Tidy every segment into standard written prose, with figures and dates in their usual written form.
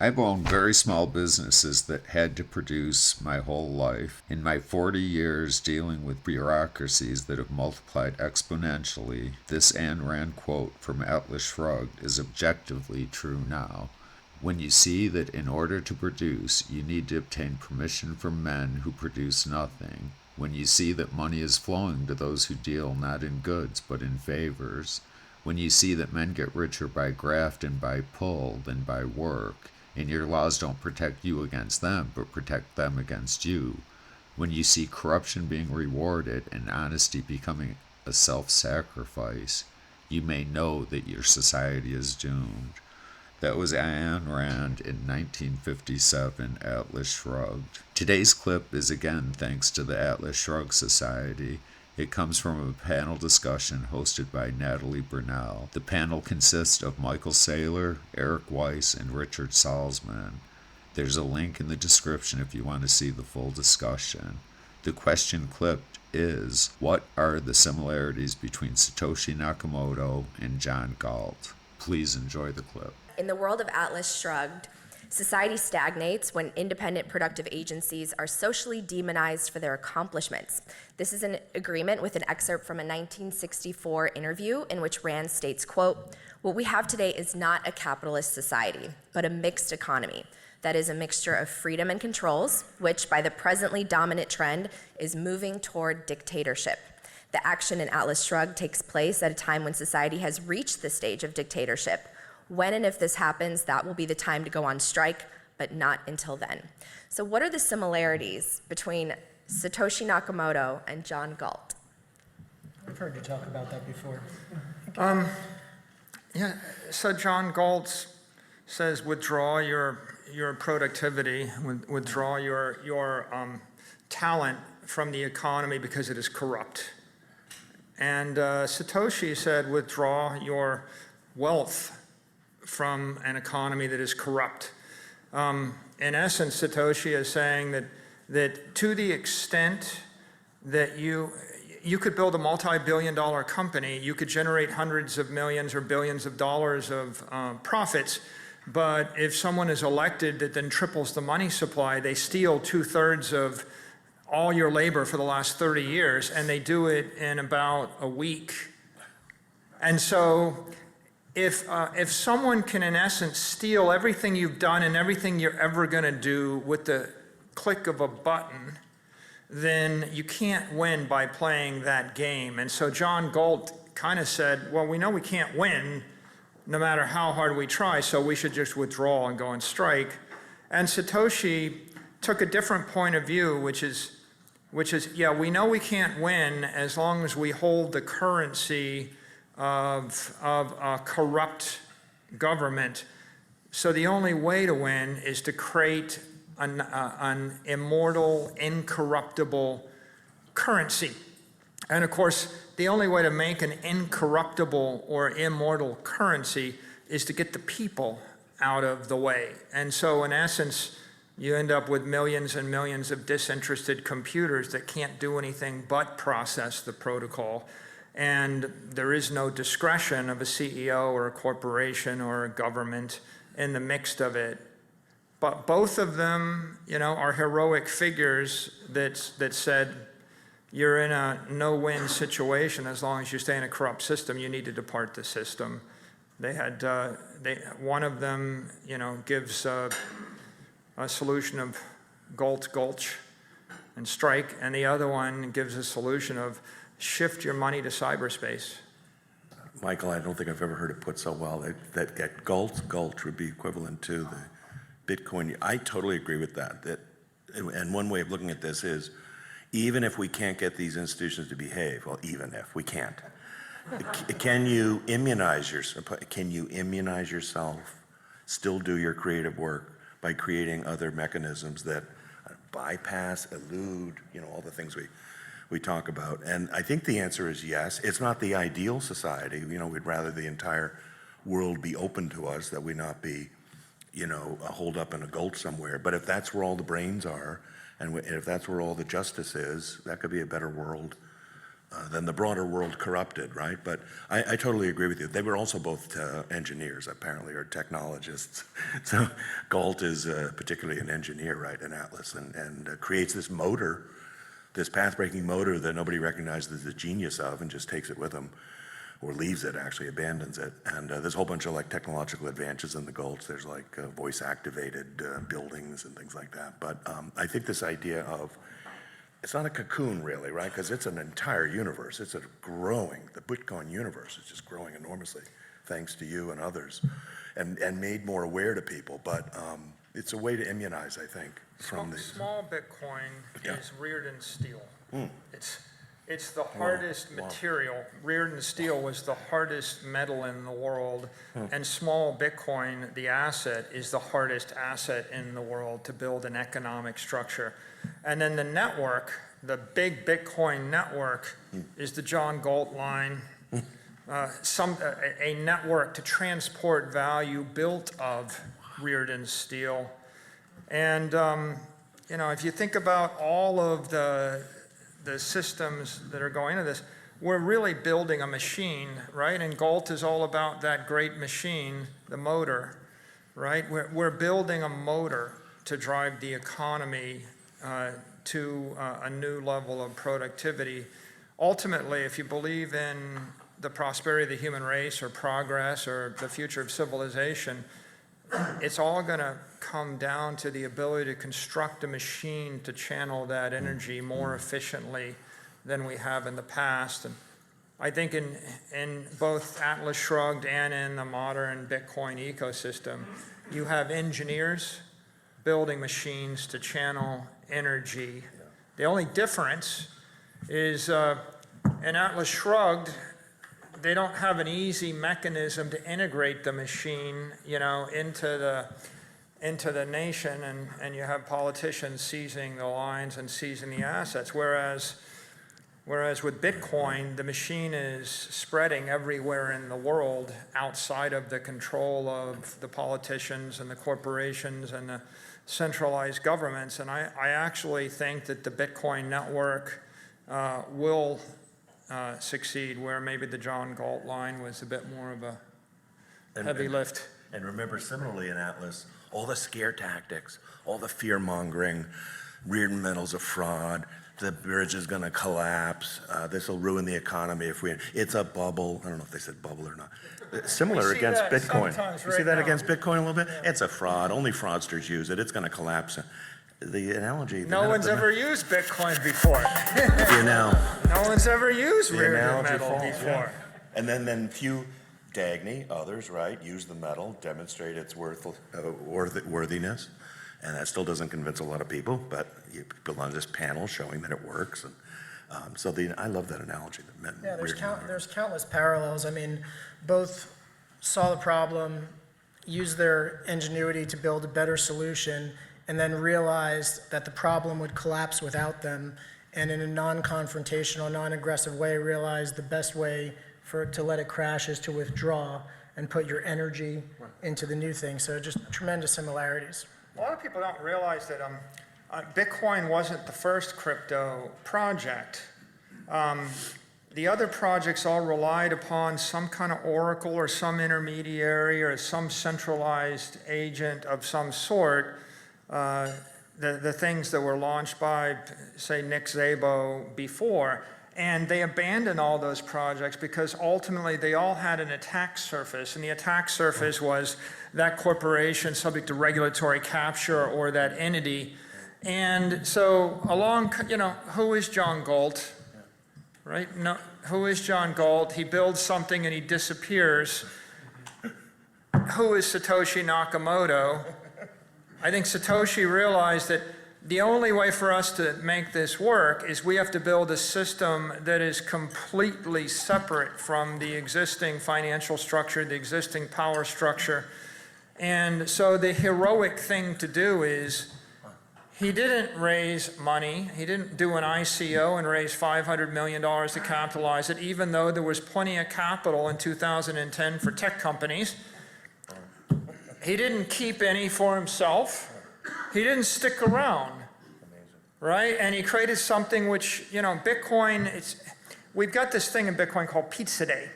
I've owned very small businesses that had to produce my whole life. In my 40 years dealing with bureaucracies that have multiplied exponentially, this Ayn Rand quote from Atlas Shrugged is objectively true now. When you see that in order to produce, you need to obtain permission from men who produce nothing, when you see that money is flowing to those who deal not in goods but in favors, when you see that men get richer by graft and by pull than by work, and your laws don't protect you against them but protect them against you, when you see corruption being rewarded and honesty becoming a self-sacrifice, you may know that your society is doomed. That was Ayn Rand in 1957, Atlas Shrugged. Today's clip is again thanks to the Atlas Shrugged Society. It comes from a panel discussion hosted by Natalie Brunnell. The panel consists of Michael Saylor, Eric Weiss, and Richard Salsman. There's a link in the description if you want to see the full discussion. The question clipped is, what are the similarities between Satoshi Nakamoto and John Galt? Please enjoy the clip. In the world of Atlas Shrugged, society stagnates when independent productive agencies are socially demonized for their accomplishments. This is an agreement with an excerpt from a 1964 interview in which Rand states, quote, "What we have today is not a capitalist society, but a mixed economy. That is a mixture of freedom and controls, which by the presently dominant trend is moving toward dictatorship. The action in Atlas Shrugged takes place at a time when society has reached the stage of dictatorship. When and if this happens, that will be the time to go on strike, but not until then." So what are the similarities between Satoshi Nakamoto and John Galt? I've heard you talk about that before. Yeah, so John Galt says withdraw your productivity, withdraw your talent from the economy because it is corrupt. And Satoshi said withdraw your wealth from an economy that is corrupt. In essence, Satoshi is saying that to the extent that you could build a multi-billion-dollar company, you could generate hundreds of millions or billions of dollars of profits, but if someone is elected that then triples the money supply, they steal 2/3 of all your labor for the last 30 years, and they do it in about a week. And so if someone can, in essence, steal everything you've done and everything you're ever going to do with the click of a button, then you can't win by playing that game. And so John Galt kind of said, well, we know we can't win no matter how hard we try, so we should just withdraw and go on strike. And Satoshi took a different point of view, which is, yeah, we know we can't win as long as we hold the currency of a corrupt government. So the only way to win is to create an immortal, incorruptible currency. And of course, the only way to make an incorruptible or immortal currency is to get the people out of the way. And so in essence, you end up with millions and millions of disinterested computers that can't do anything but process the protocol. And there is no discretion of a CEO or a corporation or a government in the mix of it. But both of them, are heroic figures that said, you're in a no-win situation as long as you stay in a corrupt system. You need to depart the system. They had, one of them, gives a solution of Gulch, and strike, and the other one gives a solution of shift your money to cyberspace. Michael, I don't think I've ever heard it put so well. That Gulch would be equivalent to the Bitcoin. I totally agree with that. And one way of looking at this is, even if we can't get these institutions to behave, well, even if we can't, can you immunize yourself, still do your creative work by creating other mechanisms that bypass, elude, all the things we talk about? And I think the answer is yes. It's not the ideal society. We'd rather the entire world be open to us, that we not be, holed up in a gulch somewhere. But if that's where all the brains are, and if that's where all the justice is, that could be a better world than the broader world corrupted, right? But I totally agree with you. They were also both engineers, apparently, or technologists. So Galt is particularly an engineer, right, in Atlas, and creates this motor, this path-breaking motor that nobody recognizes the genius of and just takes it with them, or leaves it, actually abandons it. And there's a whole bunch of like technological advances in the Gulch. There's like voice-activated buildings and things like that. But I think this idea of, it's not a cocoon really, right? Because it's an entire universe. It's the Bitcoin universe is just growing enormously, thanks to you and others, and made more aware to people. But it's a way to immunize, I think, from the Small Bitcoin is Reardon steel. Mm. It's the hardest material. Reardon steel was the hardest metal in the world, and small Bitcoin, the asset, is the hardest asset in the world to build an economic structure. And then the network, the big Bitcoin network, is the John Galt line, a network to transport value built of Reardon steel. And if you think about all of the systems that are going into this, we're really building a machine, right? And Galt is all about that great machine, the motor, right? We're building a motor to drive the economy to a new level of productivity. Ultimately, if you believe in the prosperity of the human race or progress or the future of civilization, it's all going to come down to the ability to construct a machine to channel that energy more efficiently than we have in the past. And I think in both Atlas Shrugged and in the modern Bitcoin ecosystem, you have engineers building machines to channel energy. The only difference is in Atlas Shrugged, they don't have an easy mechanism to integrate the machine, into the nation, and you have politicians seizing the lines and seizing the assets. Whereas with Bitcoin, the machine is spreading everywhere in the world outside of the control of the politicians and the corporations and the centralized governments. And I actually think that the Bitcoin network will succeed, where maybe the John Galt line was a bit more of a heavy lift. And remember, similarly in Atlas, all the scare tactics, all the fear-mongering, Reardon Metal's a fraud, the bridge is going to collapse, this will ruin the economy it's a bubble. I don't know if they said bubble or not. Similar against Bitcoin. You see that against Bitcoin a little bit? Yeah. It's a fraud. Only fraudsters use it. It's going to collapse. The analogy. No one's ever used Bitcoin before. No one's ever used Reardon Metal before. Yeah. And then few, Dagny, others, right, use the metal, demonstrate its worthiness. And that still doesn't convince a lot of people, but you put on this panel showing that it works. And I love that analogy. There's countless parallels. I mean, both saw the problem, used their ingenuity to build a better solution, and then realized that the problem would collapse without them, and in a non-confrontational, non-aggressive way, realized the best way to let it crash is to withdraw and put your energy into the new thing. So just tremendous similarities. A lot of people don't realize that Bitcoin wasn't the first crypto project. The other projects all relied upon some kind of oracle or some intermediary or some centralized agent of some sort. The things that were launched by, say, Nick Szabo before. And they abandoned all those projects because ultimately they all had an attack surface. And the attack surface was that corporation subject to regulatory capture or that entity. And so who is John Galt? Right? No, who is John Galt? He builds something and he disappears. Who is Satoshi Nakamoto? I think Satoshi realized that the only way for us to make this work is we have to build a system that is completely separate from the existing financial structure, the existing power structure. And so the heroic thing to do is he didn't raise money. He didn't do an ICO and raise $500 million to capitalize it, even though there was plenty of capital in 2010 for tech companies. He didn't keep any for himself. He didn't stick around, right? And he created something which, Bitcoin, we've got this thing in Bitcoin called Pizza Day.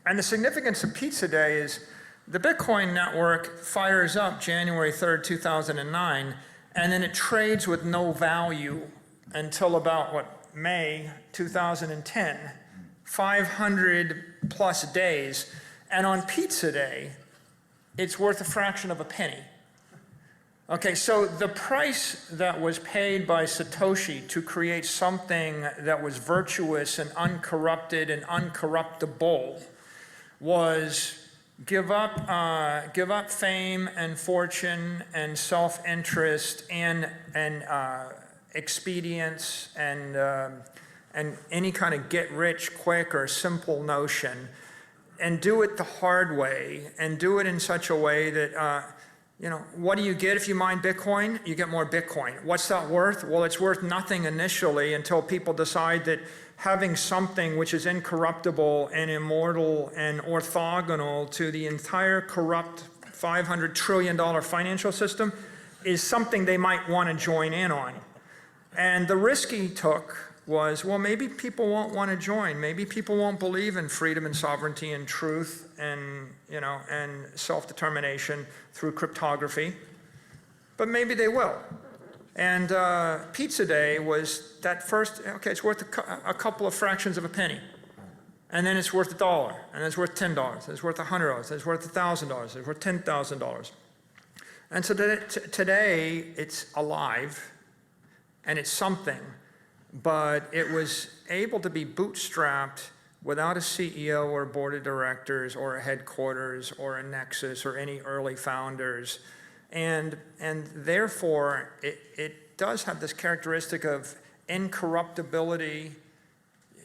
And the significance of Pizza Day is the Bitcoin network fires up January 3rd, 2009, and then it trades with no value until about, May 2010, 500 plus days. And on Pizza Day, it's worth a fraction of a penny. Okay, so the price that was paid by Satoshi to create something that was virtuous and uncorrupted and uncorruptible was give up fame and fortune and self-interest and expedience and any kind of get-rich-quick or simple notion, and do it the hard way, and do it in such a way that, what do you get if you mine Bitcoin? You get more Bitcoin. What's that worth? Well, it's worth nothing initially until people decide that having something which is incorruptible and immortal and orthogonal to the entire corrupt $500 trillion financial system is something they might want to join in on. And the risk he took was, well, maybe people won't want to join. Maybe people won't believe in freedom and sovereignty and truth and, and self-determination through cryptography. But maybe they will. And Pizza Day was that first, okay, it's worth a couple of fractions of a penny. And then it's worth $1, and it's worth $10, and it's worth $100, and it's worth $1,000, it's worth $10,000. And so today it's alive, and it's something, but it was able to be bootstrapped without a CEO or a board of directors or a headquarters or a nexus or any early founders. And therefore, it does have this characteristic of incorruptibility.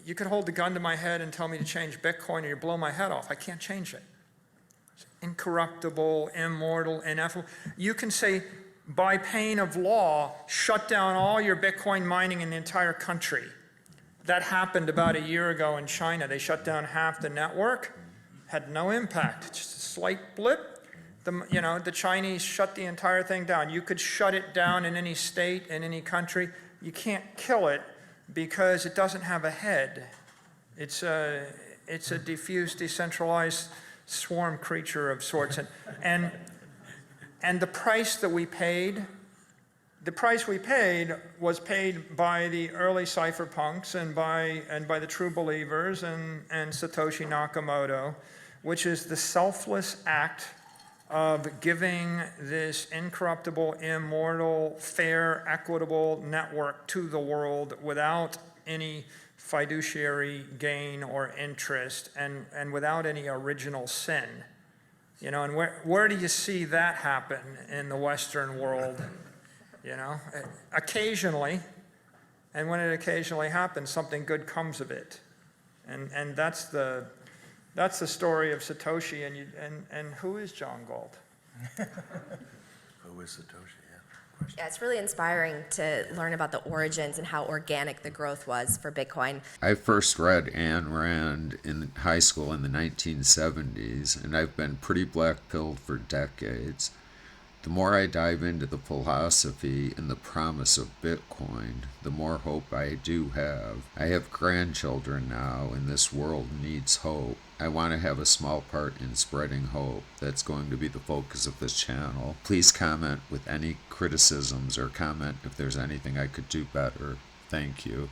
You could hold the gun to my head and tell me to change Bitcoin or you blow my head off. I can't change it. It's incorruptible, immortal, ineffable. You can say, by pain of law, shut down all your Bitcoin mining in the entire country. That happened about a year ago in China. They shut down half the network, had no impact, just a slight blip. The Chinese shut the entire thing down. You could shut it down in any state, in any country. You can't kill it because it doesn't have a head. It's a diffuse, decentralized swarm creature of sorts. And the price that we paid, was paid by the early cypherpunks and by the true believers and Satoshi Nakamoto, which is the selfless act of giving this incorruptible, immortal, fair, equitable network to the world without any fiduciary gain or interest and without any original sin. And where do you see that happen in the Western world? Occasionally, and when it occasionally happens, something good comes of it. And that's the story of Satoshi, and who is John Galt? Who is Satoshi? Yeah. Yeah, it's really inspiring to learn about the origins and how organic the growth was for Bitcoin. I first read Ayn Rand in high school in the 1970s, and I've been pretty black-pilled for decades. The more I dive into the philosophy and the promise of Bitcoin, the more hope I do have. I have grandchildren now, and this world needs hope. I want to have a small part in spreading hope. That's going to be the focus of this channel. Please comment with any criticisms or comment if there's anything I could do better. Thank you.